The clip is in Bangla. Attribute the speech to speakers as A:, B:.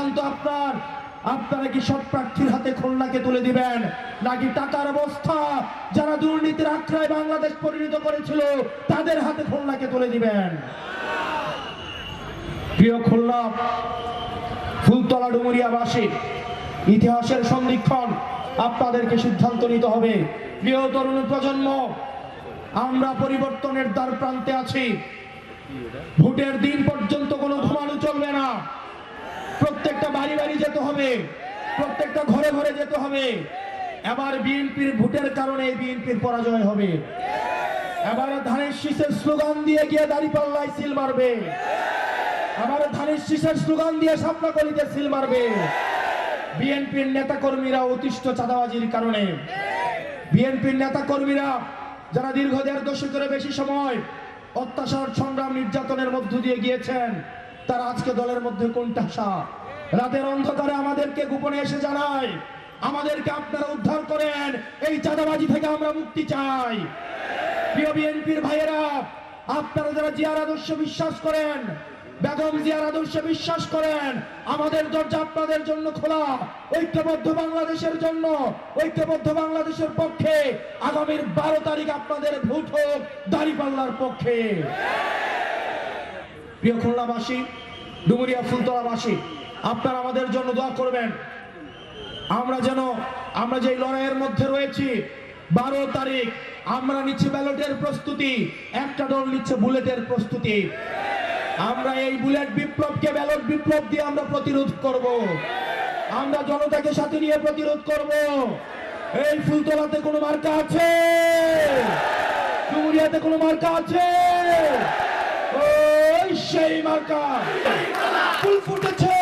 A: সিদ্ধান্ত আপনার। আপনারা কি সৎ প্রার্থীর হাতে খুলনাকে তুলে দিবেন, নাকি টাকার বস্তা যারা দুর্নীতির আখড়ায় বাংলাদেশ পরিণত করেছিল তাদের হাতে খুলনাকে তুলে দিবেন? প্রিয় খুলনা ফুলতলা ডুমুরিয়াবাসী, ইতিহাসের সন্ধিক্ষণ, আপনাদেরকে সিদ্ধান্ত নিতে হবে। প্রিয় তরুণ প্রজন্ম, আমরা পরিবর্তনের দ্বার প্রান্তে আছি। ভোটের দিন পর্যন্ত কোনো ঘুমানো চলবে না। প্রত্যেকটা বাড়ি বাড়ি যেতে হবে, প্রত্যেকটা ঘরে ঘরে যেতে হবে। এবার বিএনপির ভোটের কারণে বিএনপির পরাজয় হবে। এবার ধানের শীষের স্লোগান দিয়ে গিয়ে দাঁড়িপাল্লায় সিল মারবে। আবার ধানের শীষের স্লোগান দিয়ে শাপলাকলিতে সিল মারবে। বিএনপির নেতা কর্মীরা অতিষ্ঠ চাঁদাবাজির কারণে, বিএনপির নেতা কর্মীরা যারা দীর্ঘ ১.৫ দশকের বেশি সময় অত্যাচার, সংগ্রাম, নির্যাতনের মধ্য দিয়ে গিয়েছেন, তারা আজকে দলের মধ্যে কোণঠাসা। রাতের অন্ধকারে আমাদেরকে গোপনে এসে জানায়, আমাদেরকে আপনারা উদ্ধার করেন, এই চাঁদাবাজি থেকে আমরা মুক্তি চাই। প্রিয় বিএনপির ভাইয়েরা, আপনারা যারা জিয়ার আদর্শে বিশ্বাস করেন, বেগম জিয়ার আদর্শে বিশ্বাস করেন, আমাদের দরজা আপনাদের জন্য খোলা। ঐক্যবদ্ধ বাংলাদেশের জন্য, ঐক্যবদ্ধ বাংলাদেশের পক্ষে আগামীর 12 তারিখ আপনাদের ভোট হোক দাঁড়িপাল্লার পক্ষে। প্রিয় খুলনাবাসী, ডুমুরিয়া ফুলতলাবাসী, আপনারা আমাদের জন্য দোয়া করবেন। আমরা যে লড়াইয়ের মধ্যে রয়েছি, 12 তারিখ আমরা নিচ্ছি ব্যালটের প্রস্তুতি, একটা দল নিচ্ছে বুলেটের প্রস্তুতি। আমরা এই বুলেট বিপ্লবকে ব্যালট বিপ্লব দিয়ে আমরা প্রতিরোধ করব। আমরা জনতাকে সাথে নিয়ে প্রতিরোধ করব। এই ফুলতলাতে কোনো মার্কা আছে? ডুমুরিয়াতে কোনো মার্কা আছে? ওই সেই মার্কা ফুল ফুটেছে।